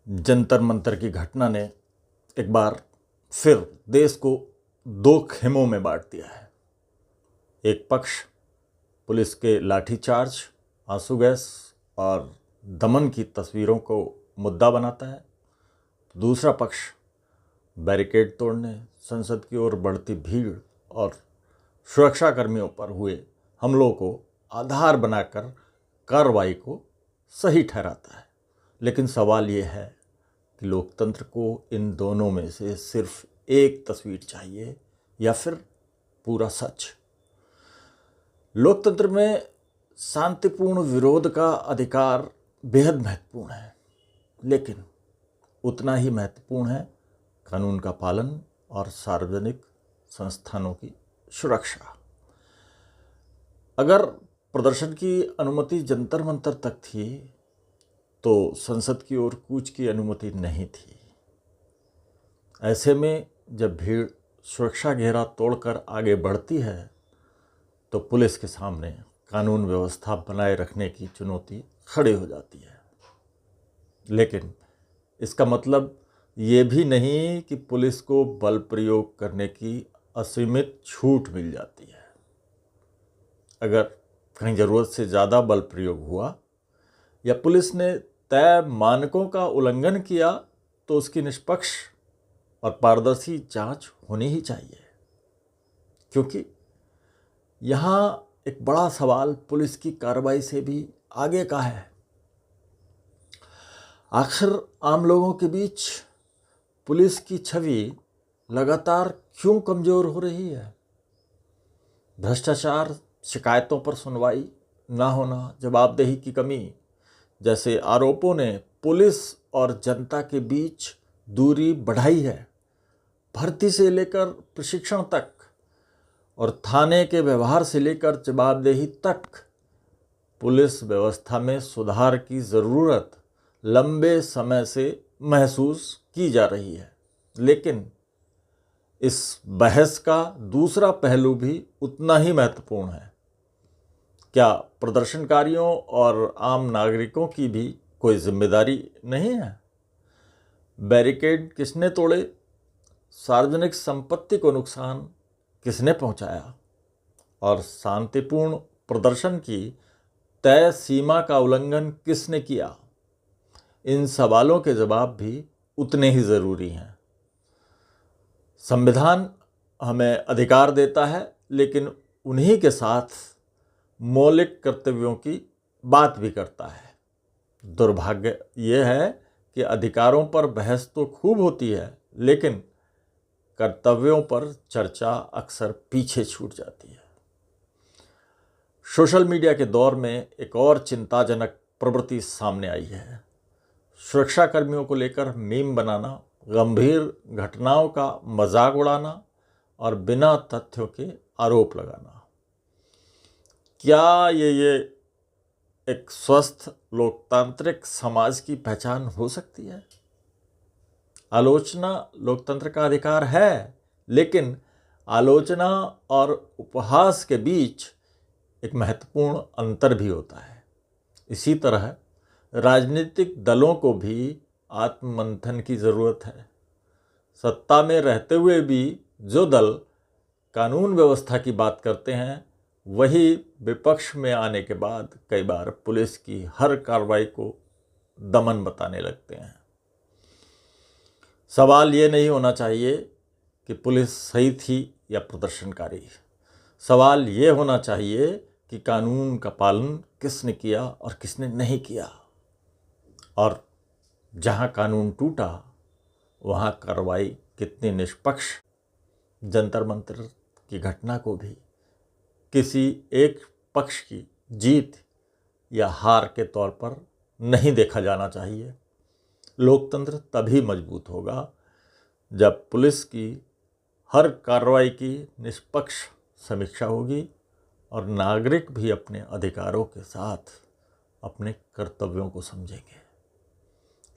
जंतर मंतर की घटना ने एक बार फिर देश को दो खेमों में बांट दिया है। एक पक्ष पुलिस के लाठीचार्ज, आंसू गैस और दमन की तस्वीरों को मुद्दा बनाता है, दूसरा पक्ष बैरिकेड तोड़ने, संसद की ओर बढ़ती भीड़ और सुरक्षाकर्मियों पर हुए हमलों को आधार बनाकर कार्रवाई को सही ठहराता है। लेकिन सवाल ये है कि लोकतंत्र को इन दोनों में से सिर्फ एक तस्वीर चाहिए या फिर पूरा सच। लोकतंत्र में शांतिपूर्ण विरोध का अधिकार बेहद महत्वपूर्ण है, लेकिन उतना ही महत्वपूर्ण है कानून का पालन और सार्वजनिक संस्थानों की सुरक्षा। अगर प्रदर्शन की अनुमति जंतर मंतर तक थी तो संसद की ओर कूच की अनुमति नहीं थी। ऐसे में जब भीड़ सुरक्षा घेरा तोड़कर आगे बढ़ती है तो पुलिस के सामने कानून व्यवस्था बनाए रखने की चुनौती खड़ी हो जाती है। लेकिन इसका मतलब ये भी नहीं कि पुलिस को बल प्रयोग करने की असीमित छूट मिल जाती है। अगर कहीं ज़रूरत से ज़्यादा बल प्रयोग हुआ या पुलिस ने तय मानकों का उल्लंघन किया तो उसकी निष्पक्ष और पारदर्शी जांच होनी ही चाहिए, क्योंकि यहाँ एक बड़ा सवाल पुलिस की कार्रवाई से भी आगे का है। आखिर आम लोगों के बीच पुलिस की छवि लगातार क्यों कमज़ोर हो रही है? भ्रष्टाचार, शिकायतों पर सुनवाई ना होना, जवाबदेही की कमी जैसे आरोपों ने पुलिस और जनता के बीच दूरी बढ़ाई है। भर्ती से लेकर प्रशिक्षण तक और थाने के व्यवहार से लेकर जवाबदेही तक पुलिस व्यवस्था में सुधार की ज़रूरत लंबे समय से महसूस की जा रही है। लेकिन इस बहस का दूसरा पहलू भी उतना ही महत्वपूर्ण है। क्या प्रदर्शनकारियों और आम नागरिकों की भी कोई जिम्मेदारी नहीं है? बैरिकेड किसने तोड़े? सार्वजनिक संपत्ति को नुकसान किसने पहुंचाया? और शांतिपूर्ण प्रदर्शन की तय सीमा का उल्लंघन किसने किया? इन सवालों के जवाब भी उतने ही ज़रूरी हैं। संविधान हमें अधिकार देता है, लेकिन उन्हीं के साथ मौलिक कर्तव्यों की बात भी करता है। दुर्भाग्य यह है कि अधिकारों पर बहस तो खूब होती है, लेकिन कर्तव्यों पर चर्चा अक्सर पीछे छूट जाती है। सोशल मीडिया के दौर में एक और चिंताजनक प्रवृत्ति सामने आई है। सुरक्षा कर्मियों को लेकर मीम बनाना, गंभीर घटनाओं का मजाक उड़ाना और बिना तथ्यों के आरोप लगाना। क्या ये एक स्वस्थ लोकतांत्रिक समाज की पहचान हो सकती है? आलोचना लोकतंत्र का अधिकार है, लेकिन आलोचना और उपहास के बीच एक महत्वपूर्ण अंतर भी होता है। इसी तरह राजनीतिक दलों को भी आत्ममंथन की ज़रूरत है। सत्ता में रहते हुए भी जो दल कानून व्यवस्था की बात करते हैं, वही विपक्ष में आने के बाद कई बार पुलिस की हर कार्रवाई को दमन बताने लगते हैं। सवाल ये नहीं होना चाहिए कि पुलिस सही थी या प्रदर्शनकारी। सवाल ये होना चाहिए कि कानून का पालन किसने किया और किसने नहीं किया। और जहां कानून टूटा वहां कार्रवाई कितनी निष्पक्ष। जंतर मंतर की घटना को भी किसी एक पक्ष की जीत या हार के तौर पर नहीं देखा जाना चाहिए। लोकतंत्र तभी मजबूत होगा जब पुलिस की हर कार्रवाई की निष्पक्ष समीक्षा होगी और नागरिक भी अपने अधिकारों के साथ अपने कर्तव्यों को समझेंगे।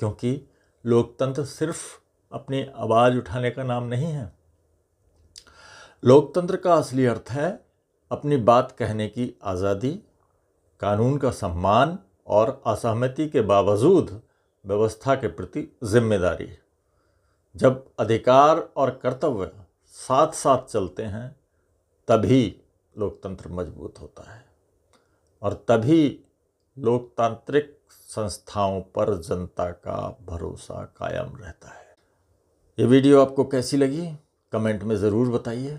क्योंकि लोकतंत्र सिर्फ अपनी आवाज़ उठाने का नाम नहीं है। लोकतंत्र का असली अर्थ है अपनी बात कहने की आज़ादी, कानून का सम्मान और असहमति के बावजूद व्यवस्था के प्रति जिम्मेदारी। जब अधिकार और कर्तव्य साथ साथ चलते हैं तभी लोकतंत्र मजबूत होता है और तभी लोकतांत्रिक संस्थाओं पर जनता का भरोसा कायम रहता है। ये वीडियो आपको कैसी लगी कमेंट में ज़रूर बताइए।